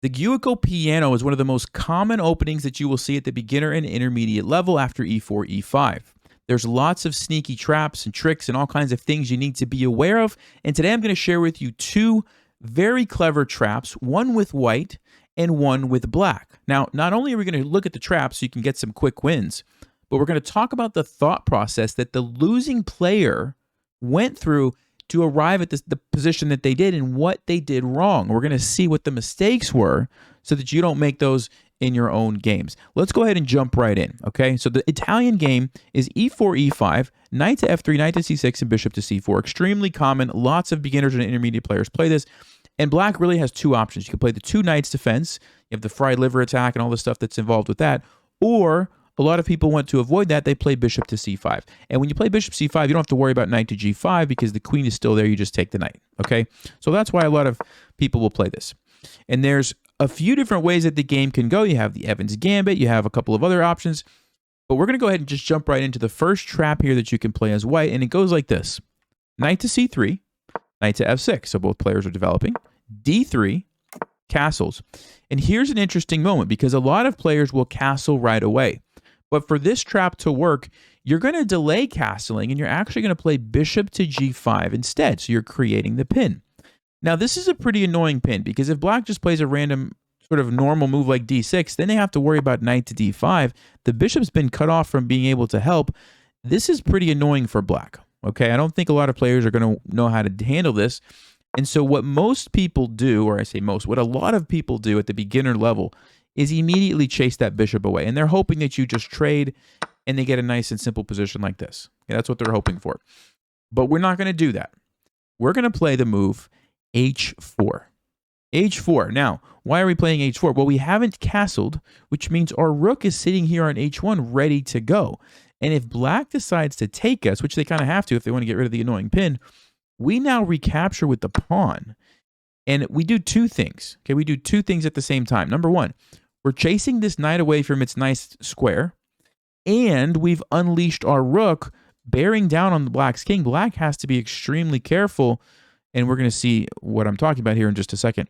The Giuoco piano is one of the most common openings that you will see at the beginner and intermediate level after e4, e5. There's lots of sneaky traps and tricks and all kinds of things you need to be aware of. And today I'm going to share with you two very clever traps, one with white and one with black. Now, not only are we going to look at the traps so you can get some quick wins, but we're going to talk about the thought process that the losing player went through to arrive at the position that they did and what they did wrong. We're going to see what the mistakes were so that you don't make those in your own games. Let's go ahead and jump right in, okay? So the Italian game is e4, e5, knight to f3, knight to c6, and bishop to c4. Extremely common. Lots of beginners and intermediate players play this. And black really has two options. You can play the two knights defense. You have the fried liver attack and all the stuff that's involved with that. Or a lot of people want to avoid that. They play bishop to c5. And when you play bishop c5, you don't have to worry about knight to g5 because the queen is still there. You just take the knight, okay? So that's why a lot of people will play this. And there's a few different ways that the game can go. You have the Evans Gambit. You have a couple of other options. But we're going to go ahead and just jump right into the first trap here that you can play as white. And it goes like this. Knight to c3, knight to f6. So both players are developing. d3, castles. And here's an interesting moment because a lot of players will castle right away. But for this trap to work, you're going to delay castling and you're actually going to play bishop to g5 instead. So you're creating the pin. Now, this is a pretty annoying pin because if black just plays a random sort of normal move like d6, then they have to worry about knight to d5. The bishop's been cut off from being able to help. This is pretty annoying for black. Okay, I don't think a lot of players are going to know how to handle this. And so what most people do, or I say most, what a lot of people do at the beginner level is immediately chase that bishop away. And they're hoping that you just trade and they get a nice and simple position like this. Okay, that's what they're hoping for. But we're not going to do that. We're going to play the move h4. h4. Now, why are we playing h4? Well, we haven't castled, which means our rook is sitting here on h1 ready to go. And if black decides to take us, which they kind of have to if they want to get rid of the annoying pin, we now recapture with the pawn. And we do two things. Okay, we do two things at the same time. Number one, we're chasing this knight away from its nice square, and we've unleashed our rook, bearing down on the black's king. Black has to be extremely careful, and we're going to see what I'm talking about here in just a second.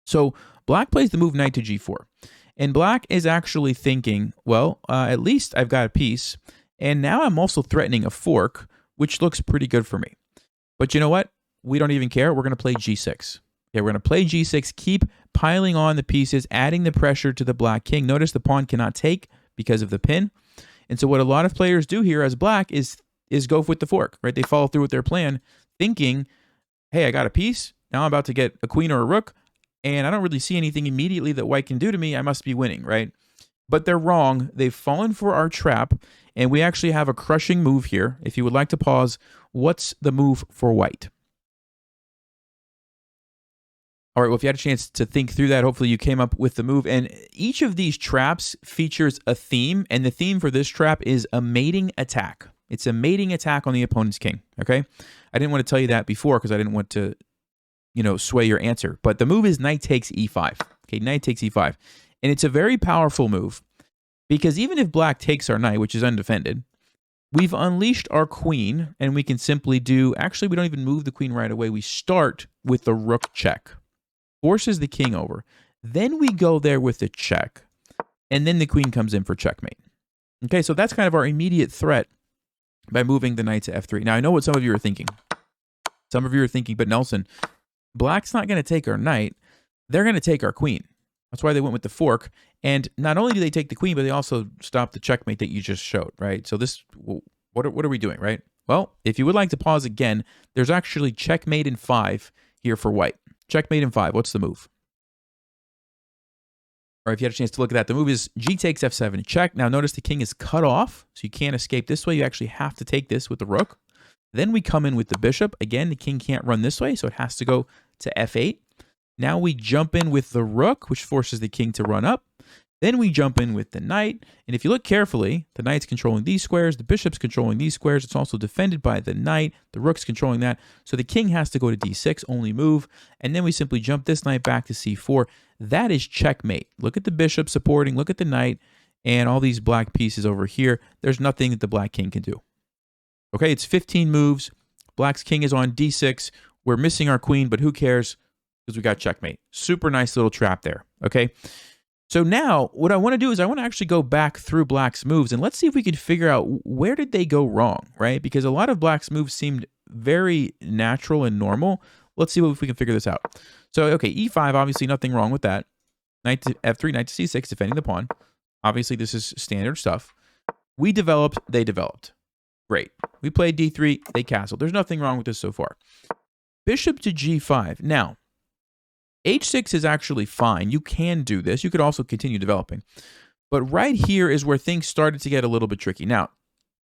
So black plays the move knight to g4, and black is actually thinking, well, at least I've got a piece, and now I'm also threatening a fork, which looks pretty good for me. But you know what? We don't even care. We're going to play g6. Okay, we're going to play g6, keep piling on the pieces, adding the pressure to the black king. Notice the pawn cannot take because of the pin. And so what a lot of players do here as black is go with the fork, right? They follow through with their plan, thinking, hey, I got a piece. Now I'm about to get a queen or a rook, and I don't really see anything immediately that white can do to me. I must be winning, right? But they're wrong. They've fallen for our trap, and we actually have a crushing move here. If you would like to pause, what's the move for white? All right, well, if you had a chance to think through that, hopefully you came up with the move. And each of these traps features a theme, and the theme for this trap is a mating attack. It's a mating attack on the opponent's king, okay? I didn't want to tell you that before because I didn't want to, sway your answer. But the move is knight takes e5. Okay, knight takes e5. And it's a very powerful move because even if black takes our knight, which is undefended, we've unleashed our queen, and we can simply do, actually, we don't even move the queen right away. We start with the rook check. Forces the king over. Then we go there with the check, and then the queen comes in for checkmate. Okay, so that's kind of our immediate threat by moving the knight to f3. Now, I know what some of you are thinking. Some of you are thinking, but Nelson, black's not going to take our knight. They're going to take our queen. That's why they went with the fork. And not only do they take the queen, but they also stop the checkmate that you just showed, right? So this, what are we doing, right? Well, if you would like to pause again, there's actually checkmate in 5 here for white. Checkmate in 5. What's the move? Or if you had a chance to look at that, the move is g takes f7, check. Now notice the king is cut off, so you can't escape this way. You actually have to take this with the rook. Then we come in with the bishop. Again, the king can't run this way, so it has to go to f8. Now we jump in with the rook, which forces the king to run up. Then we jump in with the knight, and if you look carefully, the knight's controlling these squares, the bishop's controlling these squares, it's also defended by the knight, the rook's controlling that, so the king has to go to d6, only move, and then we simply jump this knight back to c4. That is checkmate. Look at the bishop supporting, look at the knight, and all these black pieces over here. There's nothing that the black king can do. Okay, it's 15 moves, black's king is on d6, we're missing our queen, but who cares? Because we got checkmate. Super nice little trap there. okay? So now what I want to do is I want to actually go back through Black's moves and let's see if we can figure out where did they go wrong, right? Because a lot of Black's moves seemed very natural and normal. Let's see if we can figure this out. So, okay, e5, obviously nothing wrong with that. Knight to f3, knight to c6, defending the pawn. Obviously, this is standard stuff. We developed, they developed. Great. We played d3, they castled. There's nothing wrong with this so far. Bishop to g5. Now, h6 is actually fine. You can do this. You could also continue developing. But right here is where things started to get a little bit tricky. Now,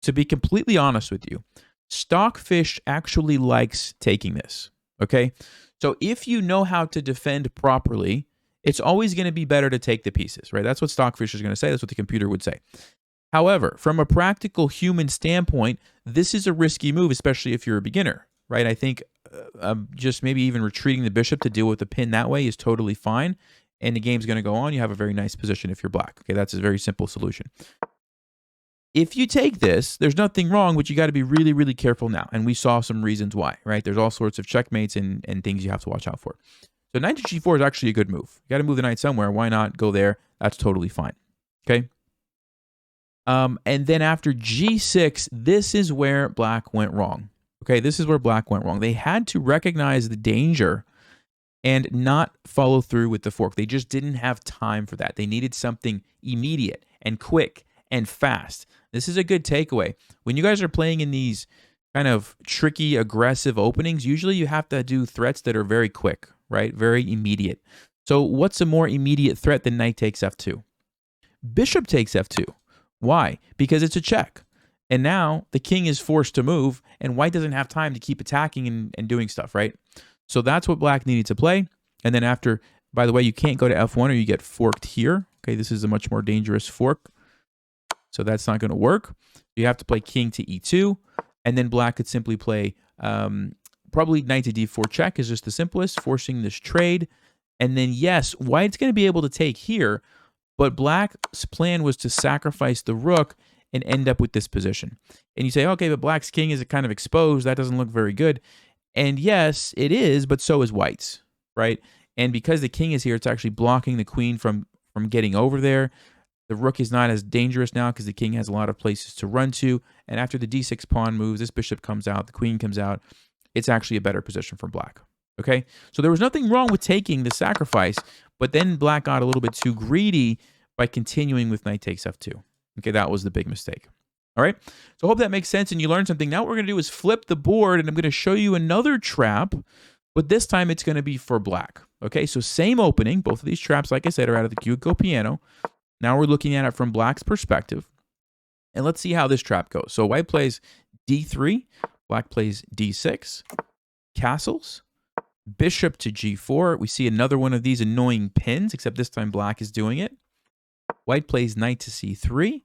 to be completely honest with you, Stockfish actually likes taking this, okay? So if you know how to defend properly, it's always going to be better to take the pieces, right? That's what Stockfish is going to say. That's what the computer would say. However, from a practical human standpoint, this is a risky move, especially if you're a beginner, right? I think just maybe even retreating the bishop to deal with the pin that way is totally fine, and the game's going to go on. You have a very nice position if you're black. Okay, that's a very simple solution. If you take this, there's nothing wrong, but you got to be really, really careful now, and we saw some reasons why, right? There's all sorts of checkmates and things you have to watch out for. So knight to g4 is actually a good move. You got to move the knight somewhere. Why not go there? That's totally fine. Okay. And then after g6, this is where black went wrong. Okay, this is where black went wrong. They had to recognize the danger and not follow through with the fork. They just didn't have time for that. They needed something immediate and quick and fast. This is a good takeaway. When you guys are playing in these kind of tricky, aggressive openings, usually you have to do threats that are very quick, right? Very immediate. So what's a more immediate threat than knight takes f2? Bishop takes f2. Why? Because it's a check. And now the king is forced to move, and white doesn't have time to keep attacking and doing stuff, right? So that's what black needed to play. And then after, by the way, you can't go to f1 or you get forked here. Okay, this is a much more dangerous fork. So that's not going to work. You have to play king to e2. And then black could simply play probably knight to d4 check is just the simplest, forcing this trade. And then, yes, white's going to be able to take here, but black's plan was to sacrifice the rook and end up with this position. And you say, okay, but black's king is kind of exposed. That doesn't look very good. And yes, it is, but so is white's, right? And because the king is here, it's actually blocking the queen from getting over there. The rook is not as dangerous now because the king has a lot of places to run to. And after the d6 pawn moves, this bishop comes out, the queen comes out. It's actually a better position for black. Okay, so there was nothing wrong with taking the sacrifice, but then black got a little bit too greedy by continuing with knight takes f2. Okay, that was the big mistake. All right, so I hope that makes sense and you learned something. Now what we're going to do is flip the board, and I'm going to show you another trap, but this time it's going to be for black. Okay, so same opening. Both of these traps, like I said, are out of the Giuoco piano. Now we're looking at it from black's perspective, and let's see how this trap goes. So white plays d3, black plays d6, castles, bishop to g4. We see another one of these annoying pins, except this time black is doing it. White plays knight to c3.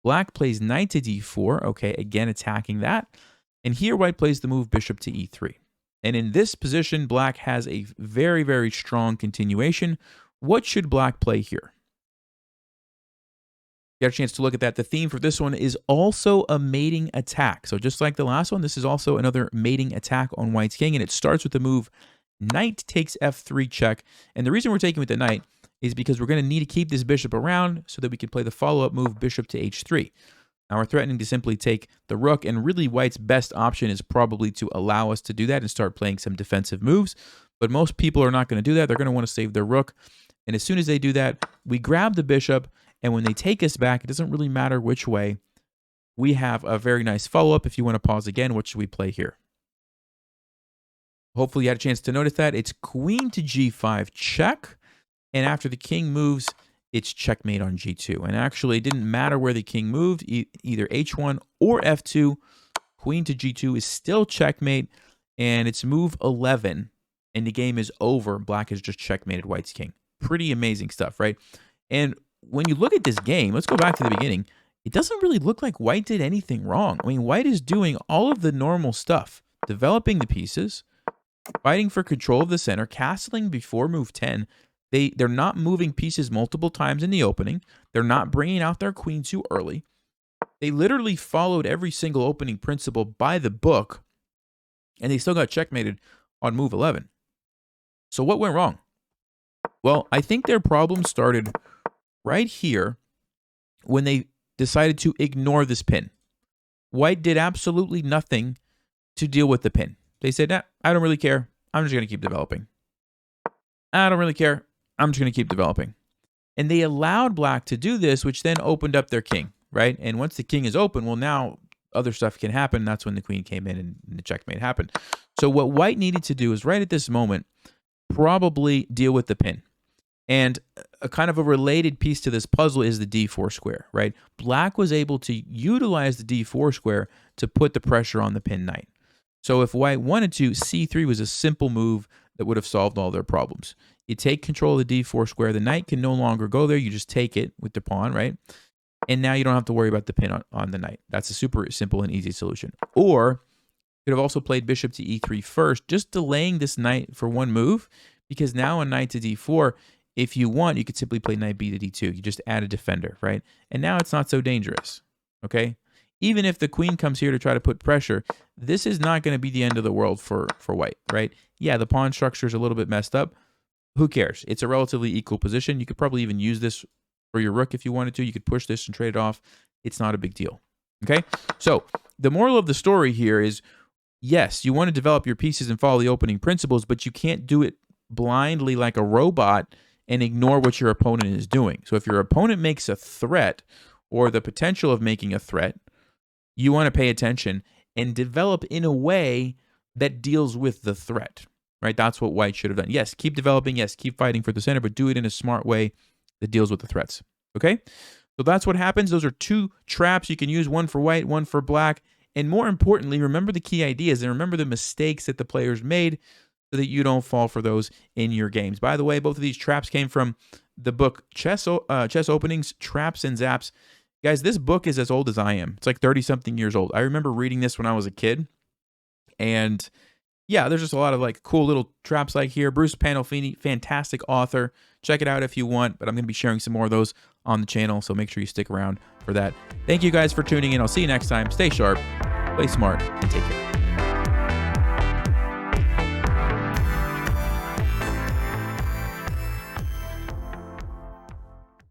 Black plays knight to d4. Okay, again attacking that. And here white plays the move bishop to e3. And in this position, black has a very, very strong continuation. What should black play here? You got a chance to look at that. The theme for this one is also a mating attack. So just like the last one, this is also another mating attack on white's king, and it starts with the move knight takes f3 check. And the reason we're taking with the knight is because we're going to need to keep this bishop around so that we can play the follow-up move bishop to h3. Now we're threatening to simply take the rook, and really white's best option is probably to allow us to do that and start playing some defensive moves. But most people are not going to do that. They're going to want to save their rook. And as soon as they do that, we grab the bishop, and when they take us back, it doesn't really matter which way. We have a very nice follow-up. If you want to pause again, what should we play here? Hopefully you had a chance to notice that. It's queen to g5 check. And after the king moves, it's checkmate on g2. And actually, it didn't matter where the king moved, either h1 or f2. Queen to g2 is still checkmate. And it's move 11. And the game is over. Black has just checkmated white's king. Pretty amazing stuff, right? And when you look at this game, let's go back to the beginning. It doesn't really look like white did anything wrong. I mean, white is doing all of the normal stuff. Developing the pieces, fighting for control of the center, castling before move 10. They're not moving pieces multiple times in the opening. They're not bringing out their queen too early. They literally followed every single opening principle by the book, and they still got checkmated on move 11. So what went wrong? Well, I think their problem started right here when they decided to ignore this pin. White did absolutely nothing to deal with the pin. They said, nah, I don't really care. I'm just going to keep developing. I don't really care. I'm just going to keep developing. And they allowed black to do this, which then opened up their king, right? And once the king is open, well, now other stuff can happen. That's when the queen came in and the checkmate happened. So what white needed to do is right at this moment, probably deal with the pin. And a kind of a related piece to this puzzle is the d4 square, right? Black was able to utilize the d4 square to put the pressure on the pin knight. So if white wanted to, c3 was a simple move that would have solved all their problems. You take control of the d4 square. The knight can no longer go there. You just take it with the pawn, right? And now you don't have to worry about the pin on the knight. That's a super simple and easy solution. Or you could have also played bishop to e3 first, just delaying this knight for one move, because now on knight to d4, if you want, you could simply play knight b to d2. You just add a defender, right? And now it's not so dangerous, okay? Even if the queen comes here to try to put pressure, this is not going to be the end of the world for white, right? Yeah, the pawn structure is a little bit messed up. Who cares? It's a relatively equal position. You could probably even use this for your rook if you wanted to. You could push this and trade it off. It's not a big deal, okay? So the moral of the story here is, yes, you want to develop your pieces and follow the opening principles, but you can't do it blindly like a robot and ignore what your opponent is doing. So if your opponent makes a threat or the potential of making a threat, you want to pay attention and develop in a way that deals with the threat, right? That's what white should have done. Yes, keep developing. Yes, keep fighting for the center, but do it in a smart way that deals with the threats, okay? So that's what happens. Those are two traps you can use, one for white, one for black. And more importantly, remember the key ideas and remember the mistakes that the players made so that you don't fall for those in your games. By the way, both of these traps came from the book Chess Openings, Traps and Zaps. Guys, this book is as old as I am. It's like 30-something years old. I remember reading this when I was a kid. And yeah, there's just a lot of like cool little traps like here. Bruce Pandolfini, fantastic author. Check it out if you want, but I'm going to be sharing some more of those on the channel, so make sure you stick around for that. Thank you guys for tuning in. I'll see you next time. Stay sharp, play smart, and take care.